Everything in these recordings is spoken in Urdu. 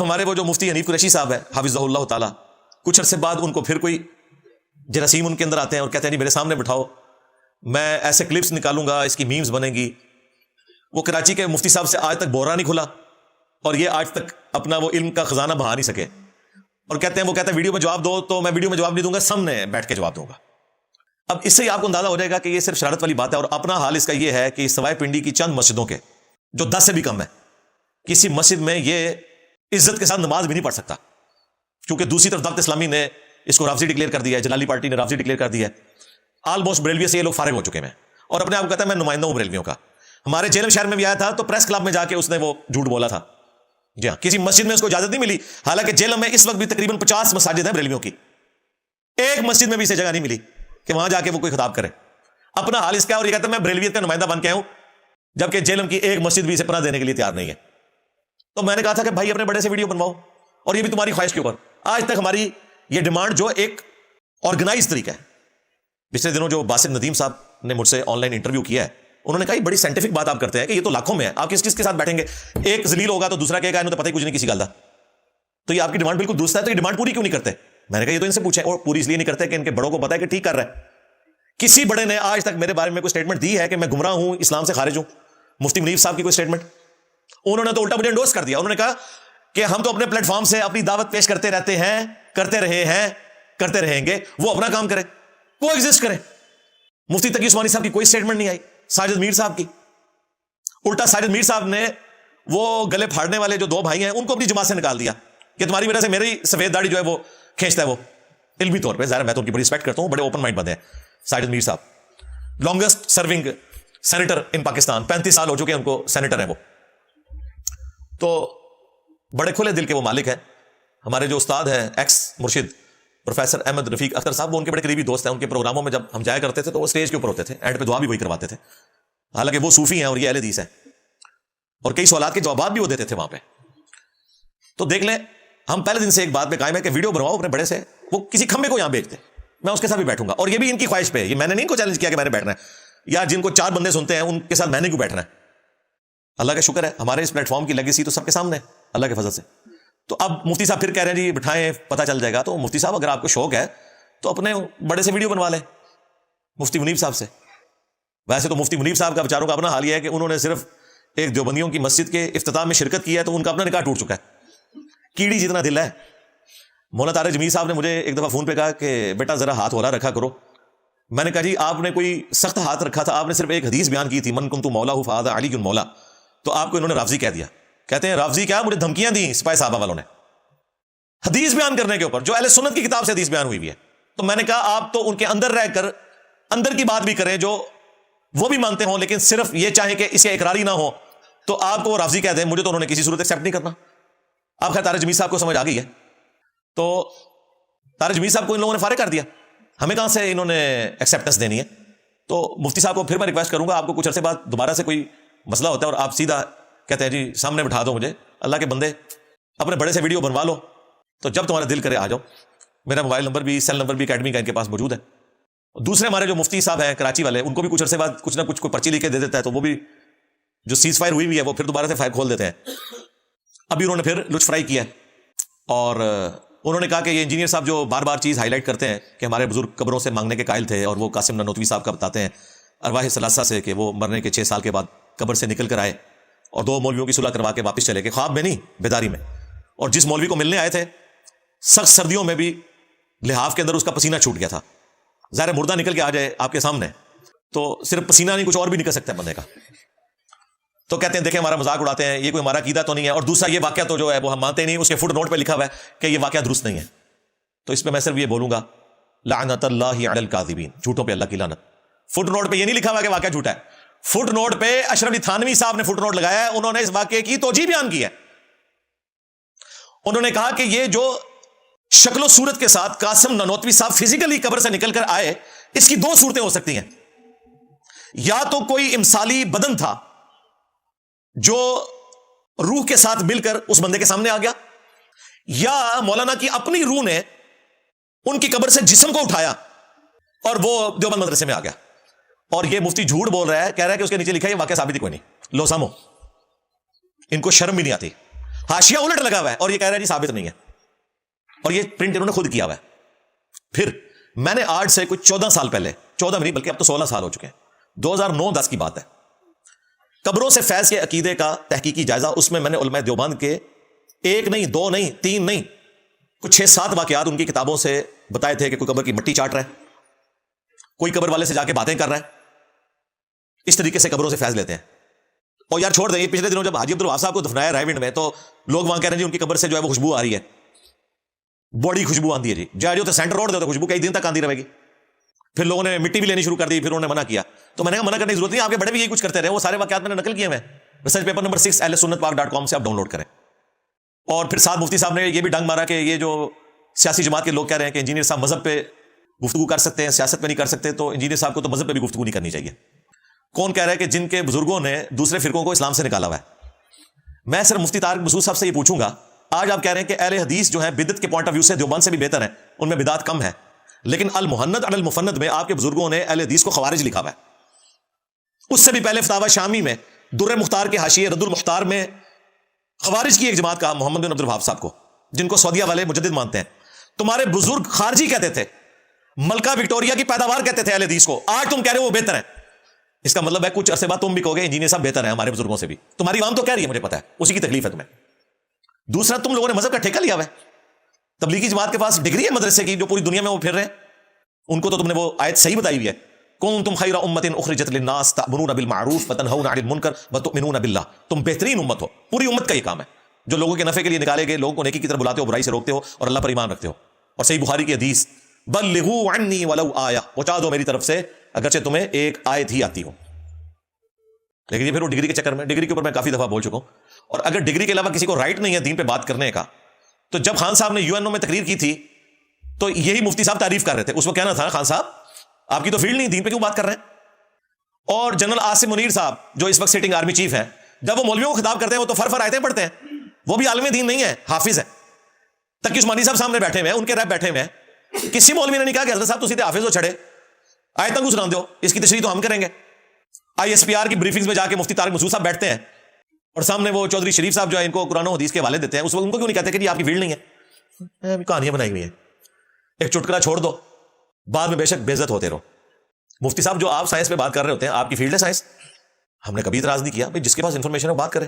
ہمارے وہ جو مفتی حنیف قریشی صاحب ہیں حافظہ اللہ تعالیٰ، کچھ عرصے بعد ان کو پھر کوئی جراثیم ان کے اندر آتے ہیں اور کہتے ہیں جی میرے سامنے بٹھاؤ، میں ایسے کلپس نکالوں گا، اس کی میمز بنے گی. وہ کراچی کے مفتی صاحب سے آج تک بورا نہیں کھلا اور یہ آج تک اپنا وہ علم کا خزانہ بہا نہیں سکے، اور کہتے ہیں وہ کہتے ہیں ویڈیو میں جواب دو، تو میں ویڈیو میں جواب نہیں دوں گا، سامنے بیٹھ کے جواب دوں گا. اب اس سے ہی آپ کو اندازہ ہو جائے گا کہ یہ صرف شرارت والی بات ہے. اور اپنا حال اس کا یہ ہے کہ سوائے پنڈی کی چند مسجدوں کے جو 10 سے بھی کم ہے، کسی مسجد میں یہ عزت کے ساتھ نماز بھی نہیں پڑھ سکتا، کیونکہ دوسری طرف دعوت اسلامی نے اس کو رافضی ڈکلیئر کر دیا ہے، جلالی پارٹی نے رافضی ڈکلیئر کر دیا ہے. آلموسٹ بریلوی سے یہ لوگ فارغ ہو چکے ہیں اور اپنے آپ کو کہتا ہے میں نمائندہ ہوں بریلویوں کا. ہمارے جیلم شہر میں بھی آیا تھا تو پریس کلب میں جا کے اس نے وہ جھوٹ بولا تھا. جی ہاں، کسی مسجد میں اس کو اجازت نہیں ملی، حالانکہ جیلم میں اس وقت بھی تقریباً 50 مساجد ہیں بریلویوں کی، ایک مسجد میں بھی اسے جگہ نہیں ملی کہ وہاں جا کے وہ کوئی خطاب کرے. اپنا حال اس کا ہے اور یہ کہتا ہے میں بریلویت کا نمائندہ بن کے ہوں، جبکہ جیلم کی ایک مسجد بھی اسے پناہ دینے کے لیے تیار نہیں ہے. تو میں نے کہا تھا کہ بھائی اپنے بڑے سے ویڈیو بنواؤ، اور یہ بھی تمہاری خواہش کے اوپر. آج تک ہماری یہ ڈیمانڈ جو ایک آرگنائز طریقہ ہے. پچھلے دنوں جو باسم ندیم صاحب نے مجھ سے آن لائن انٹرویو کیا ہے، انہوں نے کہا یہ بڑی سائنٹیفک بات آپ کرتے ہیں کہ یہ تو لاکھوں میں ہے، آپ کس کے ساتھ بیٹھیں گے؟ ایک ذلیل ہوگا تو دوسرا کہے گا انہوں تو پتہ ہی کچھ نہیں کسی گل دا. تو یہ آپ کی ڈیمانڈ بالکل درست ہے، تو یہ ڈیمانڈ پوری کیوں نہیں کرتے؟ میں نے کہا یہ تو ان سے پوچھیں. اور پوری اس لیے نہیں کرتے کہ ان کے بڑوں کو پتا ہے کہ ٹھیک کر رہا ہے. کسی بڑے نے آج تک میرے بارے میں کوئی سٹیٹمنٹ دی ہے کہ میں گمراہ ہوں، اسلام سے خارج ہوں؟ مفتی منیف صاحب کی کوئی سٹیٹمنٹ؟ انہوں نے تو الٹا مجھے انڈورس کر دیا. انہوں نے کہا کہ ہم تو اپنے پلیٹ فارم سے اپنی دعوت پیش کرتے رہتے ہیں، کرتے رہے ہیں، کرتے رہیں گے، وہ اپنا کام کرے، وہ ایگزسٹ کرے. مفتی تقی عثمانی صاحب کی کوئی سٹیٹمنٹ نہیں آئی. ساجد میر صاحب کی، الٹا ساجد میر صاحب نے وہ گلے پھاڑنے والے جو 2 بھائی ہیں ان کو اپنی جماعت سے نکال دیا کہ تمہاری وجہ سے میری سفید داڑھی جو ہے وہ کھینچتا ہے. وہ علمی طور پہ ظاہر میں تو ان کی بڑی رسپیکٹ کرتا ہوں، بڑے اوپن مائنڈ بندے ہیں. ساجد میر صاحب لانگسٹ سرونگ سینیٹر ان پاکستان، 35 سال ہو چکے ہیں ان کو سینیٹر ہیں وہ. تو بڑے کھلے دل کے وہ مالک ہیں. ہمارے جو استاد ہیں ایکس مرشد پروفیسر احمد رفیق اختر صاحب، وہ ان کے بڑے قریبی دوست ہیں. ان کے پروگراموں میں جب ہم جایا کرتے تھے تو وہ اسٹیج کے اوپر ہوتے تھے، اینڈ پہ دعا بھی وہی کرواتے تھے. حالانکہ وہ صوفی ہیں اور یہ اہل حدیث ہیں، اور کئی سوالات کے جوابات بھی وہ دیتے تھے وہاں پہ. تو دیکھ لیں، ہم پہلے دن سے ایک بات پہ قائم ہے کہ ویڈیو بنواؤ اپنے بڑے سے، وہ کسی کھمبے کو یہاں بیچ دیں، میں اس کے ساتھ بھی بیٹھوں گا. اور یہ بھی ان کی خواہش پہ، یہ میں نے نہیں ان کو چیلنج کیا کہ میں نے بیٹھنا ہے، یا جن کو 4 بندے سنتے ہیں ان کے ساتھ میں نے کیوں بیٹھنا ہے. اللہ کا شکر ہے ہمارے اس پلیٹ فارم کی لیگیسی تو سب کے سامنے ہے اللہ کے فضل سے. تو اب مفتی صاحب پھر کہہ رہے ہیں جی بٹھائیں پتہ چل جائے گا. تو مفتی صاحب اگر آپ کو شوق ہے تو اپنے بڑے سے ویڈیو بنوا لیں مفتی منیب صاحب سے. ویسے تو مفتی منیب صاحب کا بیچاروں کا اپنا حال یہ ہے کہ انہوں نے صرف ایک دیوبندیوں کی مسجد کے افتتاح میں شرکت کی ہے تو ان کا اپنا نکاح ٹوٹ چکا ہے. کیڑی جتنا دل ہے. مولانا طارق جمیل صاحب نے مجھے ایک دفعہ فون پہ کہا کہ بیٹا ذرا ہاتھ ہو رہا رکھا کرو. میں نے کہا جی آپ نے کوئی سخت ہاتھ رکھا تھا، آپ نے صرف ایک حدیث بیان کی تھی من کنت مولا فہذا علی مولا، تو آپ کو انہوں نے رافضی کہہ دیا. کہتے ہیں رافضی کیا، مجھے دھمکیاں دی سپاہی صحابہ والوں نے حدیث بیان کرنے کے اوپر، جو اہل سنت کی کتاب سے حدیث بیان ہوئی ہوئی ہے. تو میں نے کہا آپ تو ان کے اندر رہ کر اندر کی بات بھی کریں جو وہ بھی مانتے ہوں، لیکن صرف یہ چاہیں کہ اسے اقراری نہ ہو تو آپ کو وہ رافضی کہہ دیں. مجھے تو انہوں نے کسی صورت ایکسیپٹ نہیں کرنا. آپ خیر طارق جمیل صاحب کو سمجھ آ گئی ہے، تو طارق جمیل صاحب کو ان لوگوں نے فارغ کر دیا، ہمیں کہاں سے انہوں نے ایکسیپٹنس دینی ہے. تو مفتی صاحب کو پھر میں ریکویسٹ کروں گا، آپ کو کچھ عرصے بعد دوبارہ سے کوئی مسئلہ ہوتا ہے اور آپ سیدھا کہتے ہیں جی سامنے بٹھا دو مجھے، اللہ کے بندے اپنے بڑے سے ویڈیو بنوا لو، تو جب تمہارا دل کرے آ جاؤ. میرا موبائل نمبر بھی سیل نمبر بھی اکیڈمی کا ان کے پاس موجود ہے. دوسرے ہمارے جو مفتی صاحب ہیں کراچی والے، ان کو بھی کچھ عرصے بعد کچھ نہ کچھ کوئی پرچی لکھ کے دے دیتا ہے تو وہ بھی جو سیز فائر ہوئی ہے وہ پھر دوبارہ سے فائر کھول دیتے ہیں. ابھی انہوں نے پھر لچ فرائی کیا اور انہوں نے کہا کہ یہ انجینئر صاحب جو بار بار چیز ہائی لائٹ کرتے ہیں کہ ہمارے بزرگ قبروں سے مانگنے کے قائل تھے، اور وہ قاسم نانوتوی صاحب کا بتاتے ہیں ارواح ثلاثہ سے کہ وہ مرنے کے 6 سال کے بعد قبر سے نکل کر آئے اور 2 مولویوں کی صلح کروا کے واپس چلے گئے، خواب میں نہیں بیداری میں. اور جس مولوی کو ملنے آئے تھے سخت سردیوں میں بھی لحاف کے اندر اس کا پسینہ چھوٹ گیا تھا. ظاہر مردہ نکل کے آ جائے آپ کے سامنے تو صرف پسینہ نہیں کچھ اور بھی نکل سکتا ہے بندے کا. تو کہتے ہیں دیکھیں ہمارا مذاق اڑاتے ہیں، یہ کوئی ہمارا عقیدہ تو نہیں ہے. اور دوسرا یہ واقعہ تو جو ہے وہ ہم مانتے نہیں، اس کے فٹ نوٹ پہ لکھا ہوا ہے کہ یہ واقعہ درست نہیں ہے. تو اس پہ میں صرف یہ بولوں گا لعنت اللہ علی الکاذبین، جھوٹوں پہ اللہ کی لعنت. فٹ نوٹ پہ یہ نہیں لکھا ہوا کہ واقعہ جھوٹا ہے. فٹ نوٹ پہ اشرف علی تھانوی صاحب نے فٹ نوٹ لگایا ہے، انہوں نے اس واقعے کی توجیہ بیان کی ہے. انہوں نے کہا کہ یہ جو شکل و صورت کے ساتھ قاسم نانوتوی صاحب فزیکلی قبر سے نکل کر آئے، اس کی 2 صورتیں ہو سکتی ہیں. یا تو کوئی امثالی بدن تھا جو روح کے ساتھ مل کر اس بندے کے سامنے آ گیا، یا مولانا کی اپنی روح نے ان کی قبر سے جسم کو اٹھایا اور وہ دیوبند مدرسے میں آ گیا. اور یہ مفتی جھوٹ بول رہا ہے، کہہ رہا ہے کہ اس کے نیچے لکھا ہے یہ واقعہ ثابت ہی کوئی نہیں. لو سامو، ان کو شرم بھی نہیں آتی. حاشیہ الٹ لگا ہوا ہے اور یہ کہہ رہا ہے جی ثابت نہیں ہے, اور یہ پرنٹ انہوں نے خود کیا ہوا ہے. پھر میں نے آج سے کچھ 14 سال پہلے, 14 نہیں بلکہ اب تو 16 سال ہو چکے ہیں, 2009-10 کی بات ہے, قبروں سے فیض کے عقیدے کا تحقیقی جائزہ, اس میں نے علماء دیوبند کے 1 نہیں 2 نہیں 3 نہیں کچھ 6-7 واقعات ان کی کتابوں سے بتائے تھے کہ کوئی قبر کی مٹی چاٹ رہا ہے, کوئی قبر والے سے جا کے باتیں کر رہا ہے, اس طریقے سے قبروں سے فیض لیتے ہیں. اور یار چھوڑ دیں, پچھلے دنوں جب حاجی عبدالوہاب صاحب کو دفنایا رائے میں, تو لوگ وہاں کہہ رہے ہیں جی ان کی قبر سے جو ہے وہ خوشبو آ رہی ہے, بڑی خوشبو آندی ہے جی, جو تو سینٹر روڈ دے تو خوشبو کئی دن تک آندی رہے گی. پھر لوگوں نے مٹی بھی لینی شروع کر دی, پھر انہوں نے منع کیا, تو میں نے کہا منع کرنے کی ضرورت نہیں, آپ کے بڑے بھی یہی کچھ کرتے رہے, وہ سارے واقعات میں نے نقل کیے ہیں, ریسرچ پیپر نمبر 6 ahlsunnatpark.com سے آپ ڈاؤن لوڈ کریں. اور پھر ساتھ مفتی صاحب نے یہ بھی ڈنگ مارا کہ یہ جو سیاسی جماعت کے لوگ کہہ رہے ہیں کہ انجینئر صاحب مذہب پہ گفتگو کر سکتے ہیں, سیاست پہ نہیں کر سکتے, تو انجینئر صاحب کو تو مذہب پہ بھی گفتگو نہیں کرنی چاہیے. کون کہہ رہا ہے کہ جن کے بزرگوں نے دوسرے فرقوں کو اسلام سے نکالا ہوا ہے؟ میں صرف مفتی طارق مسعود صاحب سے یہ پوچھوں گا, آج آپ کہہ رہے ہیں کہ اہل حدیث جو ہیں بدعت کے پوائنٹ آف ویو سے دیوبند سے بھی بہتر ہیں, ان میں بدعت کم ہے, لیکن المحند علی المفند میں آپ کے بزرگوں نے اہل حدیث کو خوارج لکھا ہوا ہے. اس سے بھی پہلے فتاوی شامی میں در مختار کے حاشیے رد المختار میں خوارج کی ایک جماعت کا محمد بن عبد الوہاب صاحب کو, جن کو سعودیہ والے مجدد مانتے ہیں, تمہارے بزرگ خارجی کہتے تھے, ملکہ وکٹوریا کی پیداوار کہتے تھے اہل حدیث کو, آج تم کہہ رہے ہو وہ بہتر ہیں. اس کا مطلب ہے کچھ عرصے بعد تم بھی کہو گے انجینئر صاحب بہتر ہیں ہمارے بزرگوں سے بھی. تمہاری عوام تو کہہ رہی ہے, مجھے پتا ہے, اسی کی تکلیف ہے تمہیں. دوسرا, تم لوگوں نے مذہب کا ٹھیکہ لیا ہوا ہے, تبلیغی جماعت کے پاس ڈگری ہے مدرسے کی جو پوری دنیا میں وہ پھر رہے ہیں, ان کو تو تم نے وہ آیت صحیح بتائی ہوئی ہے, کنتم خیر امۃ اخرجت للناس تأمرون بالمعروف وتنہون عن المنکر وتؤمنون باللہ, تم بہترین امت ہو, پوری امت کا یہ کام ہے جو لوگوں کے نفع کے لیے نکالے گئے, لوگوں کو نیکی کی طرف بلاتے ہو, برائی سے روکتے ہو, اور اللہ پر ایمان رکھتے ہو. اور صحیح بخاری کی حدیث, بلغوا عنی ولو آیہ, پہنچا دو میری طرف سے اگرچہ تمہیں ایک آیت ہی آتی ہو. لیکن یہ پھر وہ ڈگری کے چکر میں, ڈگری کے اوپر میں کافی دفعہ بول چکا ہوں, اور اگر ڈگری کے علاوہ کسی کو رائٹ نہیں ہے دین پہ بات کرنے کا, تو جب خان صاحب نے UN میں تقریر کی تھی تو یہی مفتی صاحب تعریف کر رہے تھے, اس کو کہنا تھا خان صاحب آپ کی تو فیلڈ نہیں, دین پہ کیوں بات کر رہے ہیں. اور جنرل عاصم منیر صاحب جو اس وقت سٹنگ آرمی چیف ہیں, جب وہ مولویوں کو خطاب کرتے ہیں وہ تو فر آیتیں پڑھتے ہیں, وہ بھی عالم دین نہیں ہے, حافظ ہے. تقی عثمانی صاحب سامنے بیٹھے ہوئے ہیں, ان کے ریپ بیٹھے ہوئے ہیں, کسی مولوی نے نہیں کہا کہ حضرت صاحب تسی حافظ ہو چھڑے آیتیں کو سنا دو, اس کی تشریح تو ہم کریں گے. ISPR کی بریفنگز میں جا کے مفتی طارق مسعود صاحب بیٹھتے ہیں, اور سامنے وہ چودھری شریف صاحب جو ہے ان کو قرآن و حدیث کے حوالے دیتے ہیں, اس وقت ان کو کیوں نہیں کہتے کہ جی آپ کی فیلڈ نہیں ہے, کہانیاں بنائی ہوئی ہیں, ایک چٹکلا چھوڑ دو, بعد میں بے شک بے عزت ہوتے رہو. مفتی صاحب جو آپ سائنس پہ بات کر رہے ہوتے ہیں, آپ کی فیلڈ ہے سائنس, ہم نے کبھی اعتراض نہیں کیا, بھائی جس کے پاس انفارمیشن ہے وہ بات کرے.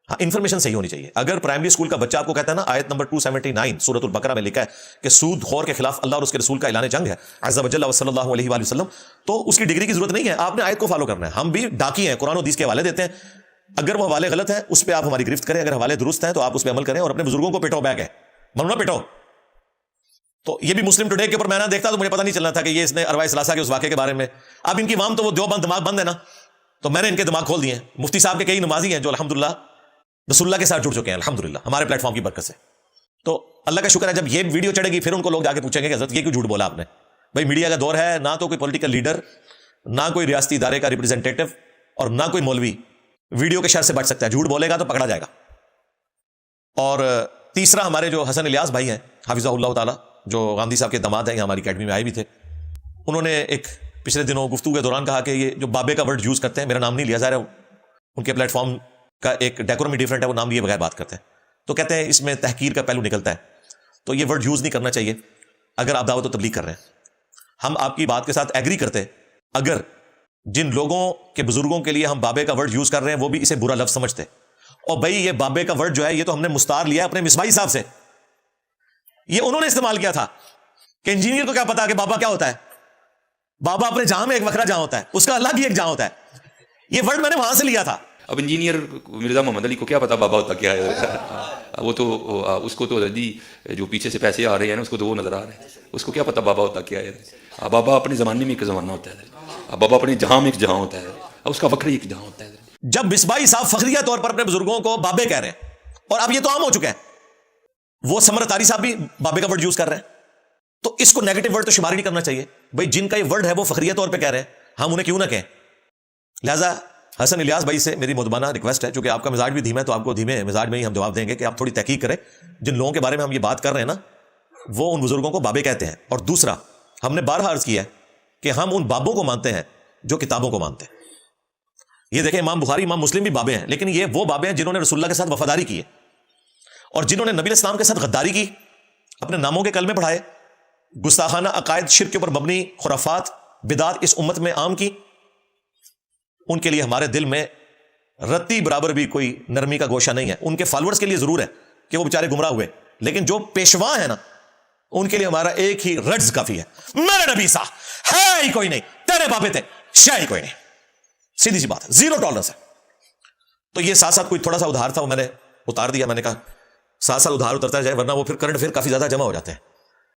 ہاں, انفارمیشن صحیح ہونی چاہیے. اگر پرائمری اسکول کا بچہ آپ کو کہتا ہے نا آیت نمبر 279 سورۃ البقرہ میں لکھا ہے کہ سود خور کے خلاف اللہ اور اس کے رسول کا اعلان جنگ ہے عز وجل صلی اللہ علیہ وآلہ وسلم, تو اس کی ڈگری کی ضرورت نہیں ہے, آپ نے آیت کو فالو کرنا ہے. ہم بھی ڈاکی ہیں, قرآن و حدیث کے حوالے دیتے ہیں, اگر وہ حوالے غلط ہیں اس پہ آپ ہماری گرفت کریں, اگر حوالے درست ہیں تو آپ اس پہ عمل کریں, اور اپنے بزرگوں کو پیٹو بیک ہے, منو نہ پیٹو. تو یہ بھی مسلم ٹوڈے کے اوپر میں نہ دیکھتا تو مجھے پتہ نہیں چلنا تھا کہ یہ اس نے ارواح ثلاثہ کے اس واقعے کے بارے میں. اب ان کی عوام تو وہ دیوبند دماغ بند ہے نا, تو میں نے ان کے دماغ کھول دیے ہیں. مفتی صاحب کے کئی نمازی ہیں جو الحمدللہ رسول اللہ کے ساتھ جڑ چکے ہیں الحمدللہ ہمارے پلیٹ فارم کی برکت سے. تو اللہ کا شکر ہے جب یہ ویڈیو چڑھے گی پھر ان کو لوگ جا کے پوچھیں گے کہ حضرت یہ کیوں جھوٹ بولا آپ نے. بھائی میڈیا کا دور ہے, نہ تو کوئی پولیٹیکل لیڈر, نہ کوئی ریاستی ادارے کا ریپرزینٹیٹو, اور نہ کوئی مولوی ویڈیو کے شر سے بچ سکتا ہے. جھوٹ بولے گا تو پکڑا جائے گا. اور تیسرا, ہمارے جو حسن الیاس بھائی ہیں حافظہ اللہ تعالی, جو گاندھی صاحب کے داماد ہیں, ہماری اکیڈمی میں آئے بھی تھے, انہوں نے ایک پچھلے دنوں گفتگو کے دوران کہا کہ یہ جو بابے کا ورڈ یوز کرتے ہیں, میرا نام نہیں لیا جا رہا, ان کے پلیٹ فارم کا ایک ڈیکورم ہی ڈیفرنٹ ہے, وہ نام لیے بغیر بات کرتے ہیں, تو کہتے ہیں اس میں تحقیر کا پہلو نکلتا ہے, تو یہ ورڈ یوز نہیں کرنا چاہیے اگر آپ دعوت و تبلیغ کر رہے ہیں. ہم آپ کی بات کے ساتھ ایگری کرتے اگر جن لوگوں کے بزرگوں کے لیے ہم بابے کا ورڈ یوز کر رہے ہیں وہ بھی اسے برا لفظ سمجھتے. اور بھائی یہ بابے کا ورڈ جو ہے یہ تو ہم نے مستعار لیا اپنے مصباحی صاحب سے, یہ انہوں نے استعمال کیا تھا کہ انجینئر کو کیا پتا کہ بابا کیا ہوتا ہے, بابا اپنے جہاں میں ایک وکھرا جہاں ہوتا ہے, اس کا الگ ہی ایک جہاں ہوتا ہے. یہ ورڈ میں نے وہاں سے لیا تھا. اب انجینئر مرزا محمد علی کو کیا پتا بابا ہوتا کیا ہے, وہ تو اس کو تو جی جو پیچھے سے پیسے آ رہے ہیں نا اس کو تو وہ نظر آ رہے ہیں, اس کو کیا پتا بابا ہوتا کیا ہے. بابا اپنے زمانے میں ایک زمانہ ہوتا ہے, بابا اپنے جہاں میں ایک جہاں ہوتا ہے, اس کا وکری ایک جہاں ہوتا ہے. جب مصباحی صاحب فخریہ طور پر اپنے بزرگوں کو بابے کہہ رہے ہیں, اور اب یہ تو عام ہو چکا ہے, وہ سمر تاری صاحب بھی بابے کا ورڈ یوز کر رہے ہیں, تو اس کو نیگیٹو ورڈ تو شمار نہیں کرنا چاہیے. بھائی جن کا یہ ورڈ ہے وہ فخریہ طور پہ کہہ رہے ہیں, ہم انہیں کیوں نہ کہیں. لہٰذا حسن الیاس بھائی سے میری مدبانہ ریکویسٹ ہے, چونکہ آپ کا مزاج بھی دھیما ہے تو آپ کو دھیمے مزاج میں ہی ہم جواب دیں گے کہ آپ تھوڑی تحقیق کریں. جن لوگوں کے بارے میں ہم یہ بات کر رہے ہیں نا وہ ان بزرگوں کو بابے کہتے ہیں. اور دوسرا, ہم نے بارہا عرض کیا ہے کہ ہم ان بابوں کو مانتے ہیں جو کتابوں کو مانتے ہیں. یہ دیکھیں امام بخاری امام مسلم بھی بابے ہیں, لیکن یہ وہ بابے ہیں جنہوں نے رسول اللہ کے ساتھ وفاداری کی ہے. اور جنہوں نے نبی علیہ السلام کے ساتھ غداری کی، اپنے ناموں کے کلمے پڑھائے، گستاخانہ عقائد شرک کے اوپر مبنی خرافات بدعات اس امت میں عام کی، ان کے لیے ہمارے دل میں رتی برابر بھی کوئی نرمی کا گوشہ نہیں ہے. ان کے فالورز کے لیے ضرور ہے کہ وہ بیچارے گمراہ ہوئے، لیکن جو پیشوا ہیں نا، ان کے لیے ہمارا ایک ہی رجز کافی ہے، میرے نبی سا ہے ہی کوئی نہیں، تیرے بابے تھے شے ہی کوئی نہیں. سیدھی سی بات ہے، زیرو ٹالرنس ہے. تو یہ ساتھ ساتھ کوئی تھوڑا سا ادھار تھا وہ میں نے اتار دیا. میں نے کہا ساتھ ساتھ ادھار اترتا جائے ورنہ وہ پھر کرنٹ افیئر کافی زیادہ جمع ہو جاتے ہیں.